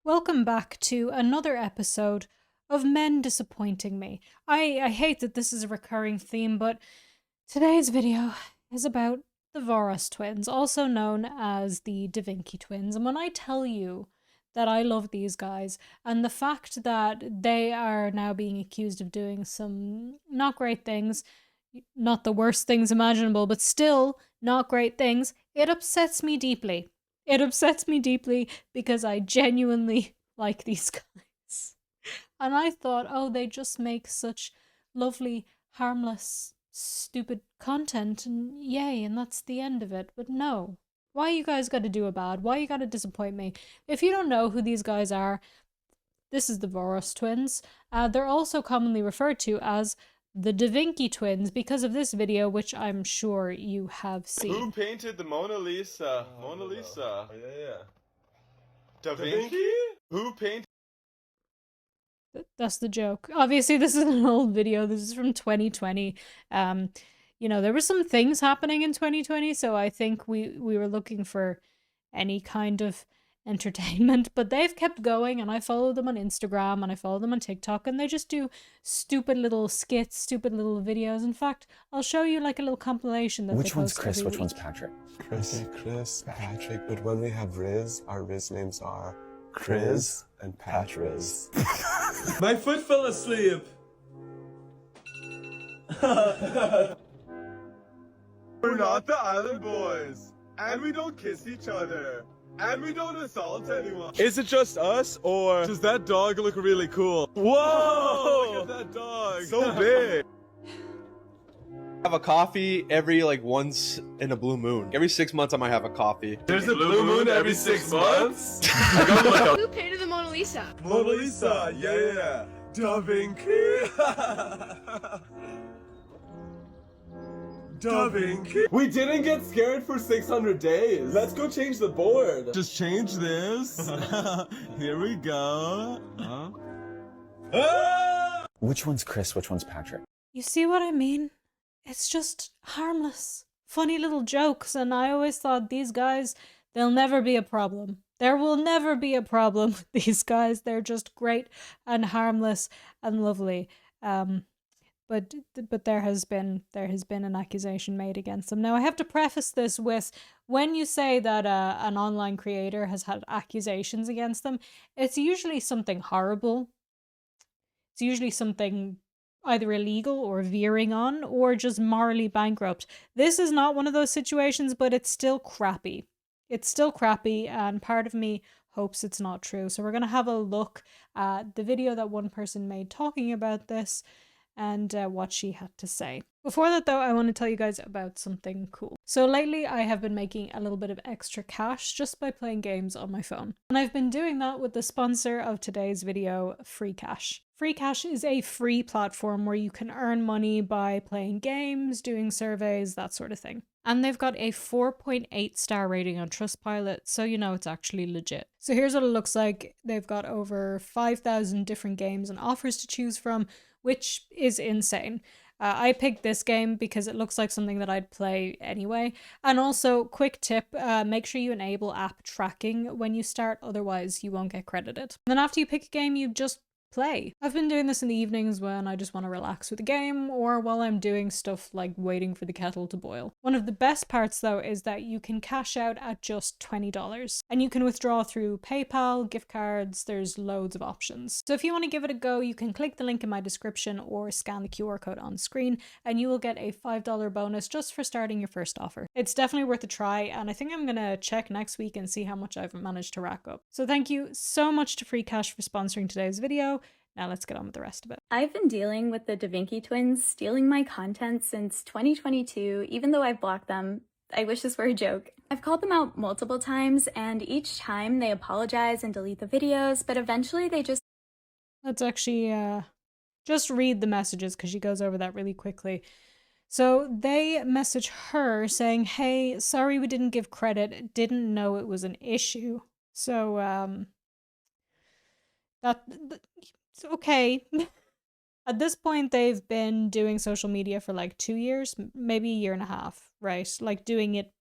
Welcome back to another episode of men disappointing me. I hate that this is a recurring theme, but today's video is about the Voros Twins, also known as the Vinki Twins. And when I tell you that I love these guys, and the fact that they are now being accused of doing some not great things, not the worst things imaginable, but still not great things, it upsets me deeply. It upsets me deeply because I genuinely like these guys. And I thought, oh, they just make such lovely, harmless, stupid content, and yay, and that's the end of it. But no. Why you guys gotta do a bad? Why you gotta disappoint me? If you don't know who these guys are, this is the Voros Twins. They're also commonly referred to as the Vinki Twins because of this video, which I'm sure you have seen. Who painted the Mona Lisa? Mona Lisa. Oh, yeah. Da Vinci? Who painted? That's the joke. Obviously, this is an old video. This is from 2020. You know, there were some things happening in 2020, so I think we were looking for any kind of entertainment, but they've kept going, and I follow them on Instagram and I follow them on TikTok, and they just do stupid little skits, stupid little videos. In fact, I'll show you like a little compilation that Which they one's post Chris? every Which one's week. Patrick? Chris, Patrick, but when we have Riz, our Riz names are Chris and Patriz. My foot fell asleep. We're not the Island Boys, and we don't kiss each other, and we don't assault anyone. Is it just us, or does that dog look really cool? Whoa! Look at that dog. So big. Have a coffee every once in a blue moon. Every 6 months I might have a coffee. There's a blue moon every 6 months. Who painted the Mona Lisa? Mona Lisa, yeah. Da Vinci. Da Vinci. We didn't get scared for 600 days. Let's go change the board. Just change this. Here we go. Which one's Chris? Which one's Patrick? You see what I mean? It's just harmless, funny little jokes, and I always thought these guys, they'll never be a problem. There will never be a problem with these guys. They're just great and harmless and lovely. But there has been an accusation made against them. Now I have to preface this with, when you say that an online creator has had accusations against them, it's usually something horrible. It's usually something either illegal or veering on or just morally bankrupt. This is not one of those situations, but it's still crappy. It's still crappy, and part of me hopes it's not true. So we're going to have a look at the video that one person made talking about this and what she had to say. Before that though, I want to tell you guys about something cool. So lately I have been making a little bit of extra cash just by playing games on my phone. And I've been doing that with the sponsor of today's video, Free Cash. Free Cash is a free platform where you can earn money by playing games, doing surveys, that sort of thing. And they've got a 4.8 star rating on Trustpilot, so you know it's actually legit. So here's what it looks like. They've got over 5,000 different games and offers to choose from, which is insane. I picked this game because it looks like something that I'd play anyway. And also, quick tip, make sure you enable app tracking when you start, otherwise you won't get credited. And then after you pick a game, you just play. I've been doing this in the evenings when I just want to relax with a game, or while I'm doing stuff like waiting for the kettle to boil. One of the best parts though is that you can cash out at just $20, and you can withdraw through PayPal, gift cards, there's loads of options. So if you want to give it a go, you can click the link in my description or scan the QR code on screen, and you will get a $5 bonus just for starting your first offer. It's definitely worth a try, and I think I'm gonna check next week and see how much I've managed to rack up. So thank you so much to Free Cash for sponsoring today's video. Now let's get on with the rest of it. I've been dealing with the Vinki Twins stealing my content since 2022, even though I've blocked them. I wish this were a joke. I've called them out multiple times, and each time they apologize and delete the videos, but eventually they just... Let's actually just read the messages because she goes over that really quickly. So they message her saying, hey, sorry we didn't give credit, didn't know it was an issue. So, it's okay. At this point, they've been doing social media for like 2 years, maybe a year and a half, right? Like doing it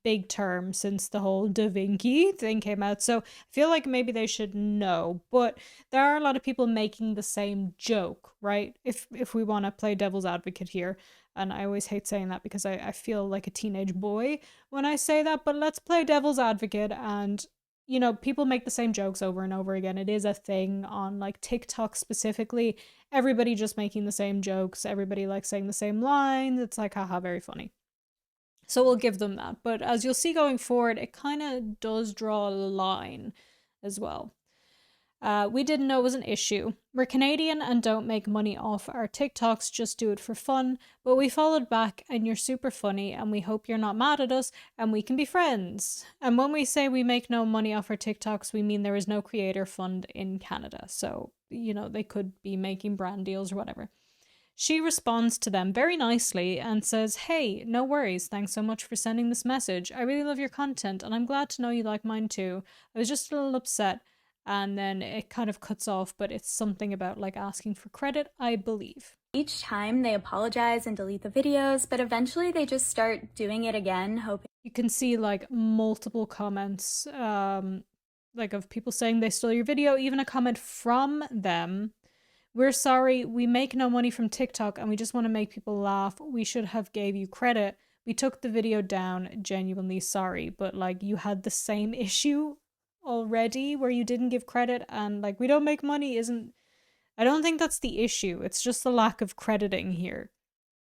big term since the whole Da Vinci thing came out. So I feel like maybe they should know. But there are a lot of people making the same joke, right? If we want to play devil's advocate here. And I always hate saying that because I feel like a teenage boy when I say that. But let's play devil's advocate. And, you know, people make the same jokes over and over again. It is a thing on like TikTok specifically. Everybody just making the same jokes. Everybody like saying the same lines. It's like, haha, very funny. So we'll give them that. But as you'll see going forward, it kind of does draw a line as well. We didn't know it was an issue. We're Canadian and don't make money off our TikToks, just do it for fun. But we followed back and you're super funny and we hope you're not mad at us and we can be friends. And when we say we make no money off our TikToks, we mean there is no creator fund in Canada. So, you know, they could be making brand deals or whatever. She responds to them very nicely and says, "Hey, no worries. Thanks so much for sending this message. I really love your content and I'm glad to know you like mine too. I was just a little upset." And then it kind of cuts off, but it's something about like asking for credit, I believe. Each time they apologize and delete the videos, but eventually they just start doing it again, hoping. You can see like multiple comments, like of people saying they stole your video, even a comment from them. "We're sorry, we make no money from TikTok and we just want to make people laugh. We should have gave you credit. We took the video down, genuinely sorry." But like you had the same issue already where you didn't give credit, and like we don't make money isn't, I don't think that's the issue. It's just the lack of crediting here.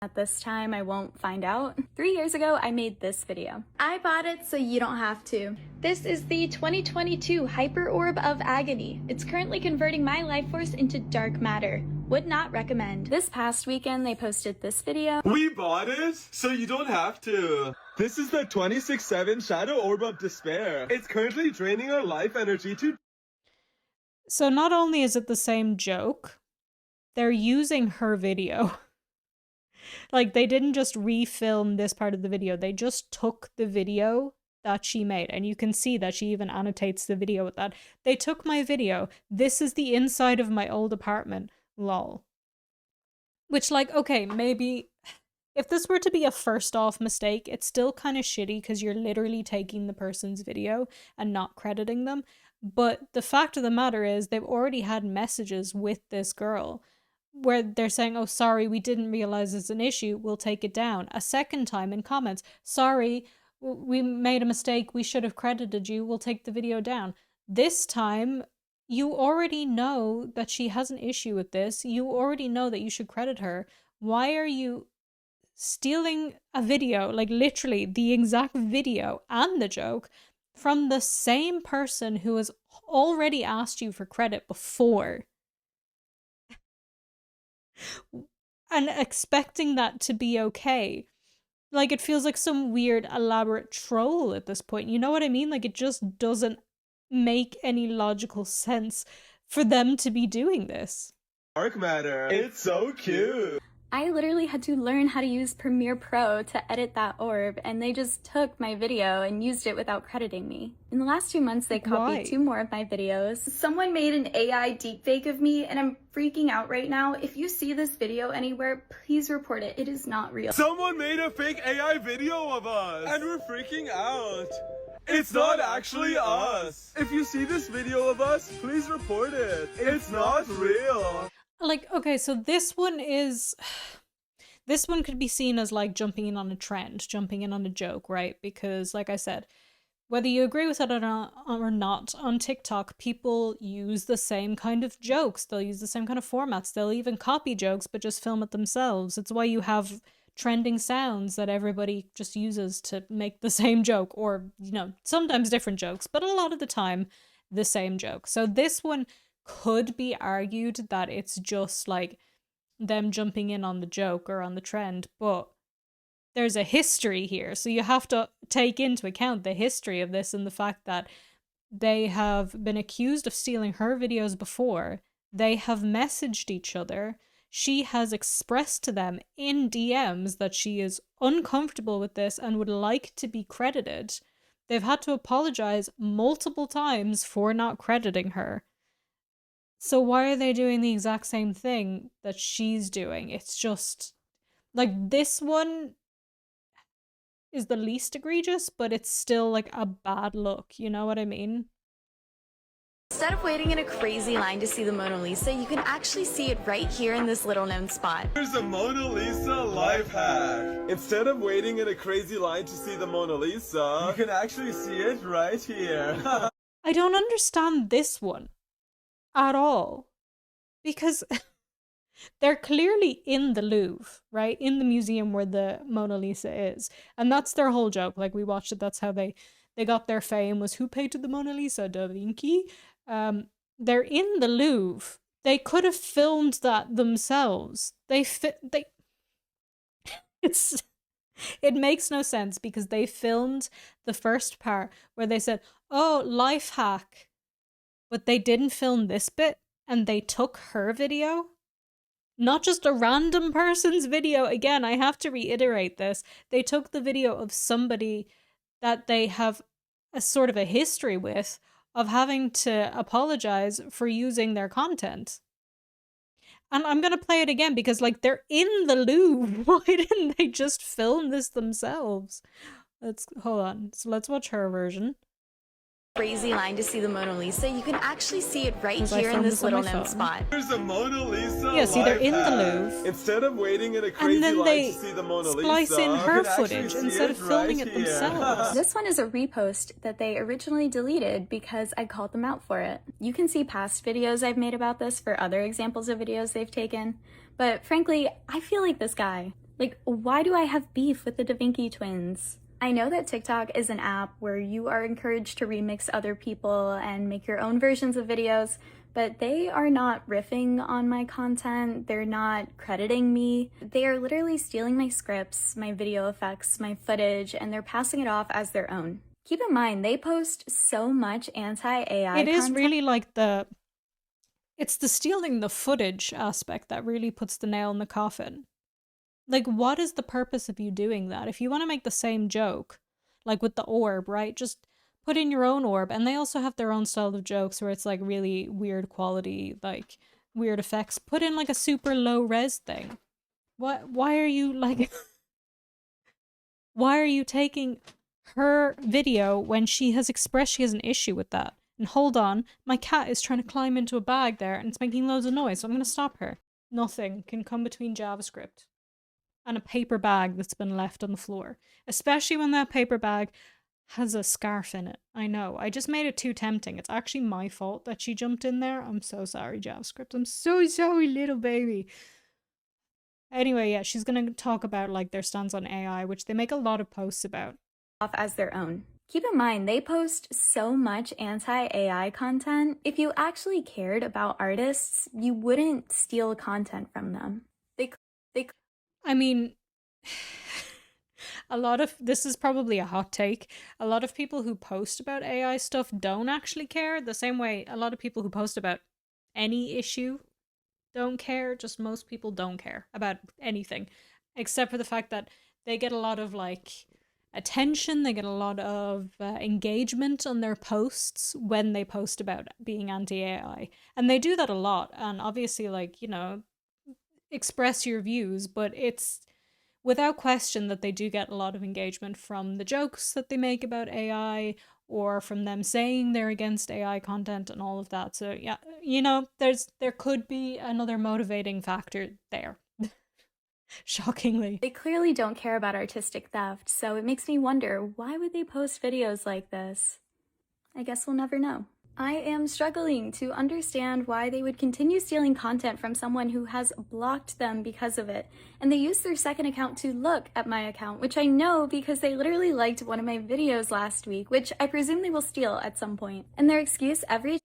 At this time, I won't find out. 3 years ago, I made this video. I bought it so you don't have to. This is the 2022 Hyper Orb of Agony. It's currently converting my life force into dark matter. Would not recommend. This past weekend, they posted this video. We bought it, so you don't have to. This is the 26/7 Shadow Orb of Despair. It's currently draining our life energy to... So not only is it the same joke, they're using her video. Like, they didn't just refilm this part of the video. They just took the video that she made. And you can see that she even annotates the video with that. They took my video. This is the inside of my old apartment. Lol. Which, like, okay, maybe... if this were to be a first off mistake, it's still kind of shitty because you're literally taking the person's video and not crediting them. But the fact of the matter is they've already had messages with this girl where they're saying, "Oh, sorry, we didn't realize it's an issue. We'll take it down." A second time in comments, "Sorry, we made a mistake. We should have credited you. We'll take the video down." This time, you already know that she has an issue with this. You already know that you should credit her. Why are you stealing a video, like literally the exact video and the joke, from the same person who has already asked you for credit before? And expecting that to be okay. Like, it feels like some weird elaborate troll at this point. You know what I mean? Like, it just doesn't make any logical sense for them to be doing this. Dark matter. It's so cute. I literally had to learn how to use Premiere Pro to edit that orb, and they just took my video and used it without crediting me. In the last 2 months, they copied 2 more of my videos. Someone made an AI deepfake of me, and I'm freaking out right now. If you see this video anywhere, please report it. It is not real. Someone made a fake AI video of us, and we're freaking out. It's not actually us. If you see this video of us, please report it. It's not real. Like, okay, so this one could be seen as like jumping in on a trend, jumping in on a joke, right? Because like I said, whether you agree with it or not, on TikTok, people use the same kind of jokes. They'll use the same kind of formats. They'll even copy jokes, but just film it themselves. It's why you have trending sounds that everybody just uses to make the same joke, or, you know, sometimes different jokes, but a lot of the time the same joke. So this one could be argued that it's just like them jumping in on the joke or on the trend, but there's a history here, so you have to take into account the history of this and the fact that they have been accused of stealing her videos before. They have messaged each other. She has expressed to them in DMs that she is uncomfortable with this and would like to be credited. They've had to apologize multiple times for not crediting her. So why are they doing the exact same thing that she's doing? It's just, like, this one, is the least egregious, but it's still like a bad look, you know what I mean? Instead of waiting in a crazy line to see the Mona Lisa, you can actually see it right here in this little known spot. Here's a Mona Lisa life hack. Instead of waiting in a crazy line to see the Mona Lisa, you can actually see it right here. I don't understand this one at all, because they're clearly in the Louvre, right? In the museum where the Mona Lisa is. And that's their whole joke. Like, we watched it, that's how they got their fame, was who painted the Mona Lisa? Da Vinci. They're in the Louvre. They could have filmed that themselves. It makes no sense, because they filmed the first part where they said, oh, life hack, but they didn't film this bit, and they took her video. Not just a random person's video. Again, I have to reiterate this. They took the video of somebody that they have a sort of a history with, of having to apologize for using their content. And I'm gonna play it again, because like, they're in the Louvre. Why didn't they just film this themselves? Hold on. So let's watch her version. Crazy line to see the Mona Lisa, you can actually see it right here in this little known spot. Here's a Mona Lisa. Yeah, see, they're in the life hack. Louvre. Instead of waiting in a crazy And then line they to see the Mona Lisa, splice in you her can actually footage see instead of filming right it here. themselves. This one is a repost that they originally deleted because I called them out for it. You can see past videos I've made about this for other examples of videos they've taken, but frankly, I feel like this guy. Like, why do I have beef with the Vinki Twins? I know that TikTok is an app where you are encouraged to remix other people and make your own versions of videos, but they are not riffing on my content, they're not crediting me. They are literally stealing my scripts, my video effects, my footage, and they're passing it off as their own. Keep in mind, they post so much anti-AI It is content. really like it's the stealing the footage aspect that really puts the nail in the coffin. Like, what is the purpose of you doing that? If you want to make the same joke, like with the orb, right? Just put in your own orb. And they also have their own style of jokes where it's like really weird quality, like weird effects. Put in like a super low res thing. Why are you like, why are you taking her video when she has expressed she has an issue with that? And hold on, my cat is trying to climb into a bag there and it's making loads of noise, so I'm going to stop her. Nothing can come between JavaScript and a paper bag that's been left on the floor. Especially when that paper bag has a scarf in it. I know. I just made it too tempting. It's actually my fault that she jumped in there. I'm so sorry, JavaScript. I'm so sorry, little baby. Anyway, yeah, she's gonna talk about like their stance on AI, which they make a lot of posts about. Off as their own. Keep in mind, they post so much anti-AI content. If you actually cared about artists, you wouldn't steal content from them. I mean, this is probably a hot take. A lot of people who post about AI stuff don't actually care. The same way a lot of people who post about any issue don't care. Just most people don't care about anything. Except for the fact that they get a lot of like attention, they get a lot of engagement on their posts when they post about being anti-AI. And they do that a lot. And obviously, like, you know, express your views, but it's without question that they do get a lot of engagement from the jokes that they make about AI or from them saying they're against AI content and all of that. So yeah, you know, there could be another motivating factor there. Shockingly. They clearly don't care about artistic theft, so it makes me wonder, why would they post videos like this? I guess we'll never know. I am struggling to understand why they would continue stealing content from someone who has blocked them because of it. And they use their second account to look at my account, which I know because they literally liked one of my videos last week, which I presume they will steal at some point. And their excuse every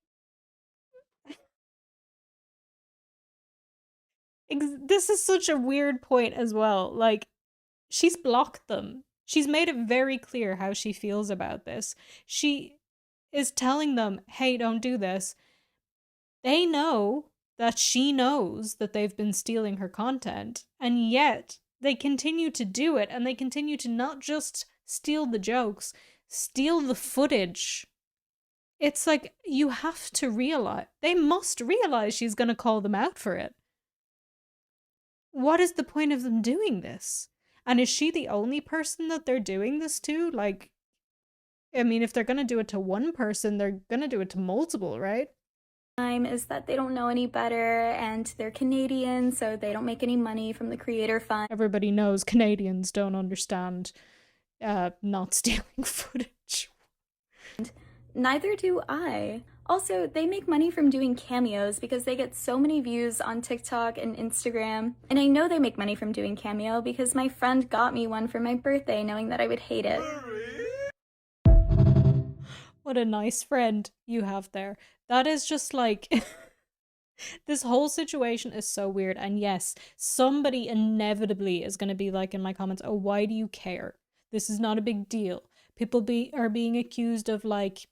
This is such a weird point as well. Like, she's blocked them. She's made it very clear how she feels about this. She is telling them, hey, don't do this. They know that she knows that they've been stealing her content, and yet they continue to do it, and they continue to not just steal the jokes, steal the footage. It's like, you have to realize, they must realize she's going to call them out for it. What is the point of them doing this? And is she the only person that they're doing this to? Like, I mean, if they're gonna do it to one person, they're gonna do it to multiple, right? Is that they don't know any better and they're Canadian, so they don't make any money from the creator fund. Everybody knows Canadians don't understand not stealing footage. Neither do I. Also, they make money from doing cameos because they get so many views on TikTok and Instagram. And I know they make money from doing Cameo because my friend got me one for my birthday knowing that I would hate it. What a nice friend you have there. That is just like... This whole situation is so weird. And yes, somebody inevitably is going to be like in my comments, oh, why do you care? This is not a big deal. People are being accused of, like,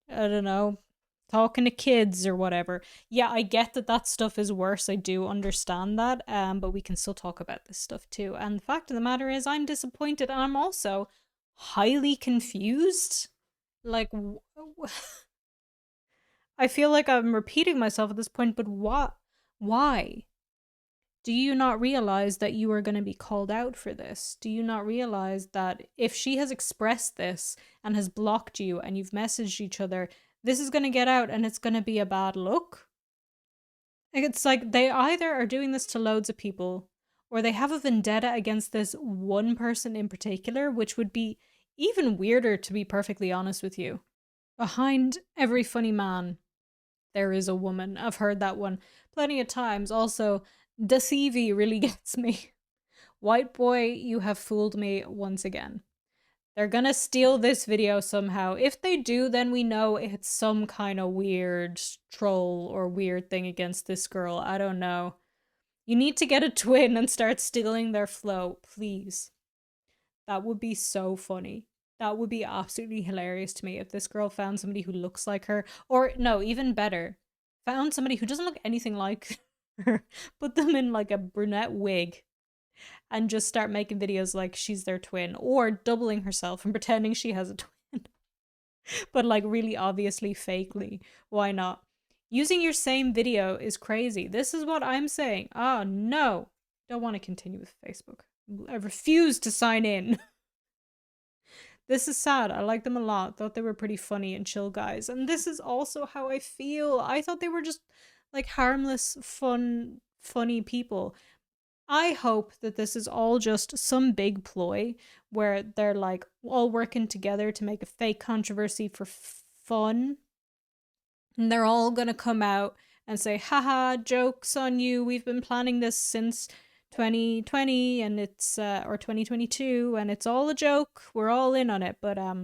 I don't know, talking to kids or whatever. Yeah, I get that stuff is worse. I do understand that. But we can still talk about this stuff too. And the fact of the matter is I'm disappointed, and I'm also highly confused. Like, I feel like I'm repeating myself at this point, but what? Why? Do you not realize that you are going to be called out for this? Do you not realize that if she has expressed this and has blocked you and you've messaged each other, this is going to get out and it's going to be a bad look? It's like they either are doing this to loads of people or they have a vendetta against this one person in particular, which would be even weirder, to be perfectly honest with you. Behind every funny man, there is a woman. I've heard that one plenty of times. Also, the CV really gets me. White boy, you have fooled me once again. They're gonna steal this video somehow. If they do, then we know it's some kind of weird troll or weird thing against this girl. I don't know. You need to get a twin and start stealing their flow, please. That would be so funny. That would be absolutely hilarious to me if this girl found somebody who looks like her. Or, no, even better. Found somebody who doesn't look anything like her. Put them in like a brunette wig. And just start making videos like she's their twin. Or doubling herself and pretending she has a twin. But like really obviously fakely. Why not? Using your same video is crazy. This is what I'm saying. Oh, no. Don't want to continue with Facebook. I refuse to sign in. This is sad. I like them a lot. Thought they were pretty funny and chill guys. And this is also how I feel. I thought they were just like harmless, fun, funny people. I hope that this is all just some big ploy where they're like all working together to make a fake controversy for fun. And they're all gonna come out and say, haha, joke's on you. We've been planning this since 2020 and it's or 2022 and it's all a joke. We're all in on it, but I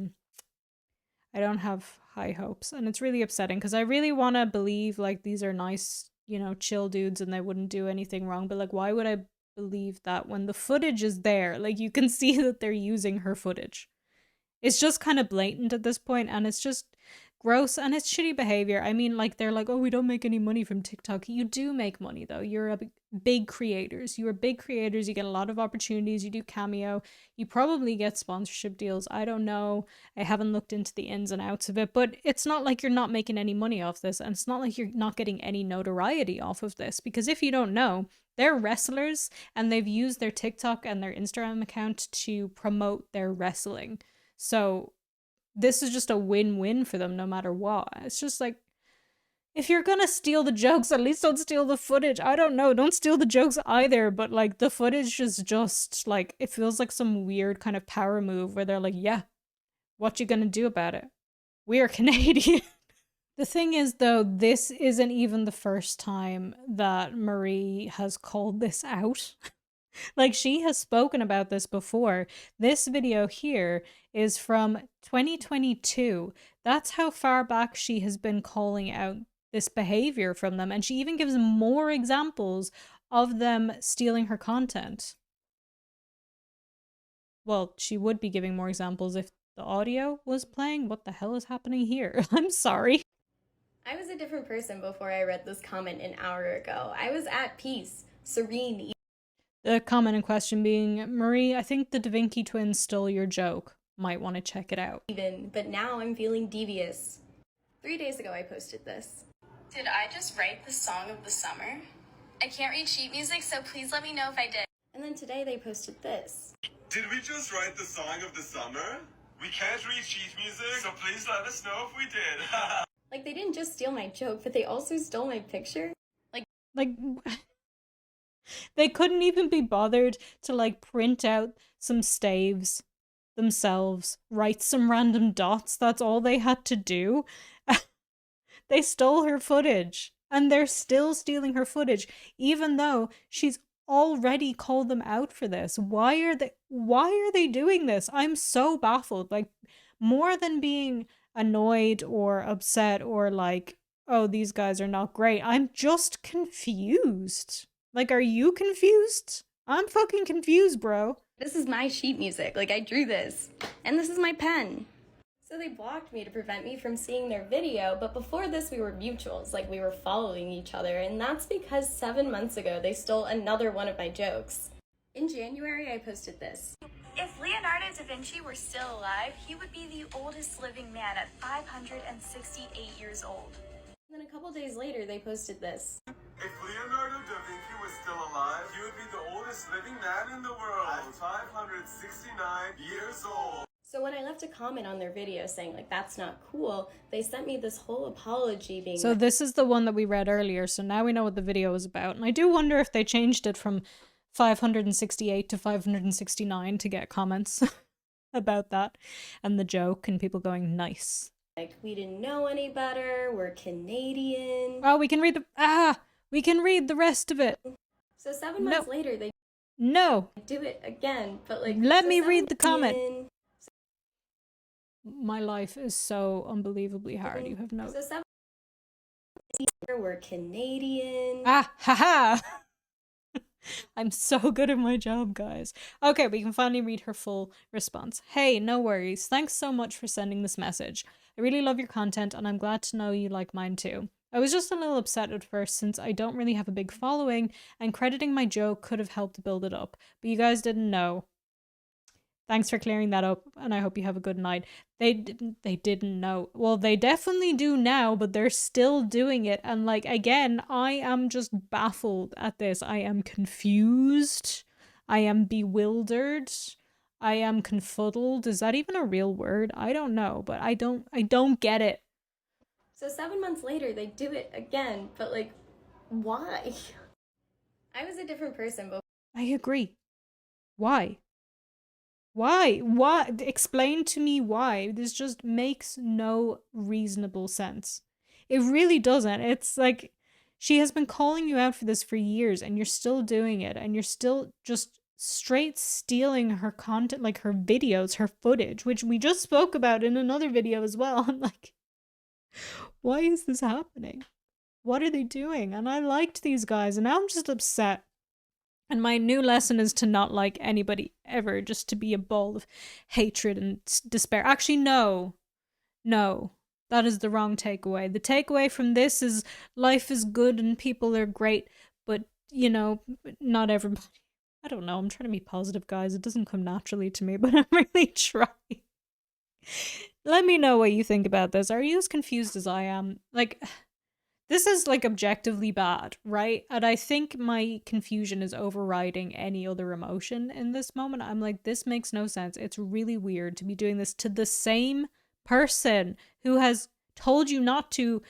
don't have high hopes, and it's really upsetting because I really want to believe like these are nice, you know, chill dudes and they wouldn't do anything wrong, but like why would I believe that when the footage is there? Like you can see that they're using her footage. It's just kind of blatant at this point, and it's just gross and it's shitty behavior. I mean, like they're like, oh, we don't make any money from TikTok. You do make money though. You're a big creators. You are big creators. You get a lot of opportunities. You do Cameo. You probably get sponsorship deals. I don't know. I haven't looked into the ins and outs of it, but it's not like you're not making any money off this, and it's not like you're not getting any notoriety off of this, because if you don't know, they're wrestlers and they've used their TikTok and their Instagram account to promote their wrestling. So this is just a win-win for them no matter what. It's just like, if you're gonna steal the jokes, at least don't steal the footage. I don't know, don't steal the jokes either, but like the footage is just like, it feels like some weird kind of power move where they're like, yeah, what you gonna do about it? We are Canadian. The thing is though, this isn't even the first time that Marie has called this out. Like she has spoken about this before. This video here is from 2022. That's how far back she has been calling out this behavior from them. And she even gives more examples of them stealing her content. Well, she would be giving more examples if the audio was playing. What the hell is happening here? I'm sorry. I was a different person before I read this comment an hour ago. I was at peace, serene. The comment in question being, Marie, I think the Vinki Twins stole your joke. Might want to check it out. But now I'm feeling devious. 3 days ago I posted this. Did I just write the song of the summer? I can't read sheet music, so please let me know if I did. And then today they posted this. Did we just write the song of the summer? We can't read sheet music, so please let us know if we did. Like, they didn't just steal my joke, but they also stole my picture. Like, they couldn't even be bothered to, like, print out some staves themselves, write some random dots. That's all they had to do. They stole her footage, and they're still stealing her footage, even though she's already called them out for this. Why are they doing this? I'm so baffled. Like, more than being annoyed or upset or like, oh, these guys are not great, I'm just confused. Like, are you confused? I'm fucking confused, bro. This is my sheet music. Like, I drew this. And this is my pen. So they blocked me to prevent me from seeing their video, but before this we were mutuals, like we were following each other, and that's because 7 months ago they stole another one of my jokes. In January I posted this. If Leonardo da Vinci were still alive, he would be the oldest living man at 568 years old. And then a couple days later they posted this. If Leonardo da Vinci was still alive, he would be the oldest living man in the world at 569 years old. So when I left a comment on their video saying, like, that's not cool, they sent me this whole apology being... So this is the one that we read earlier, so now we know what the video is about. And I do wonder if they changed it from 568 to 569 to get comments about that and the joke and people going, nice. Like, we didn't know any better, we're Canadian. Oh, we can read the rest of it. So 7 months later, they do it again, but like... Let me read the comment. My life is so unbelievably hard, you have no... So 7 months later, we're Canadian. Ah, haha! I'm so good at my job, guys. Okay, we can finally read her full response. Hey, no worries. Thanks so much for sending this message. I really love your content, and I'm glad to know you like mine too. I was just a little upset at first since I don't really have a big following, and crediting my joke could have helped build it up, but you guys didn't know. Thanks for clearing that up, and I hope you have a good night. They didn't know. Well, they definitely do now, but they're still doing it. And like, again, I am just baffled at this. I am confused. I am bewildered. I am confuddled. Is that even a real word? I don't know, but I don't get it. So 7 months later, they do it again, but like, why? I was a different person before. I agree. Why? Why? Explain to me why. This just makes no reasonable sense. It really doesn't. It's like, she has been calling you out for this for years, and you're still doing it, and you're still just straight stealing her content, like her videos, her footage, which we just spoke about in another video as well. I'm like, why is this happening? What are they doing? And I liked these guys, and now I'm just upset. And my new lesson is to not like anybody ever, just to be a ball of hatred and despair. Actually, no. That is the wrong takeaway. The takeaway from this is life is good and people are great, but, you know, not everybody. I don't know. I'm trying to be positive, guys. It doesn't come naturally to me, but I'm really trying. Let me know what you think about this. Are you as confused as I am? Like... This is, like, objectively bad, right? And I think my confusion is overriding any other emotion in this moment. I'm like, this makes no sense. It's really weird to be doing this to the same person who has told you not to,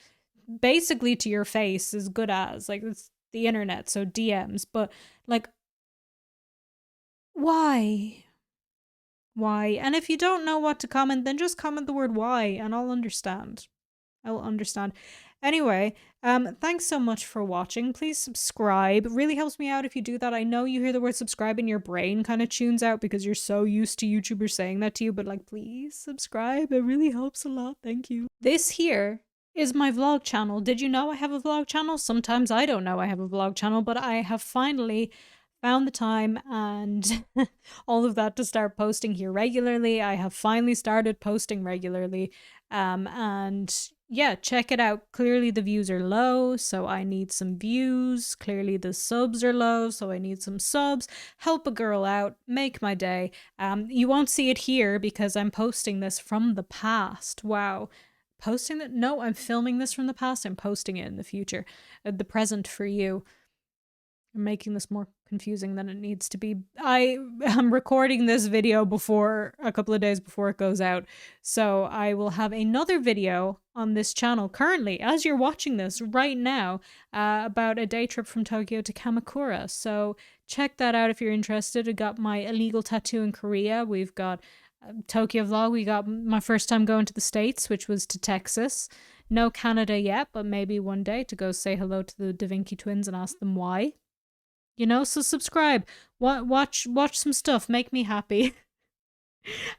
basically to your face, as good as. Like, it's the internet, so DMs. But, like, why? Why? And if you don't know what to comment, then just comment the word why, and I'll understand. I will understand. Anyway, thanks so much for watching. Please subscribe. It really helps me out if you do that. I know you hear the word subscribe and your brain kind of tunes out because you're so used to YouTubers saying that to you, but like, please subscribe. It really helps a lot. Thank you. This here is my vlog channel. Did you know I have a vlog channel? Sometimes I don't know I have a vlog channel, but I have finally found the time and all of that to start posting here regularly. I have finally started posting regularly. And yeah, check it out. Clearly the views are low, so I need some views. Clearly the subs are low, so I need some subs. Help a girl out, make my day. You won't see it here because I'm posting this from the past. Wow. Posting that? No, I'm filming this from the past. I'm posting it in the future. The present for you. I'm making this more confusing than it needs to be. I am recording this video a couple of days before it goes out. So I will have another video on this channel currently, as you're watching this right now, about a day trip from Tokyo to Kamakura. So check that out if you're interested. I got my illegal tattoo in Korea. We've got Tokyo vlog. We got my first time going to the States, which was to Texas. No Canada yet, but maybe one day to go say hello to the Vinki Twins and ask them why. You know, so subscribe, watch some stuff, make me happy.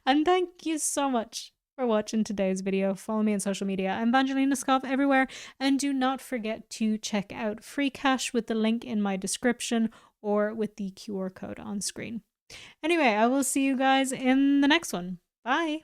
And thank you so much for watching today's video. Follow me on social media. I'm VangelinaSkov everywhere. And do not forget to check out Free Cash with the link in my description or with the QR code on screen. Anyway, I will see you guys in the next one. Bye!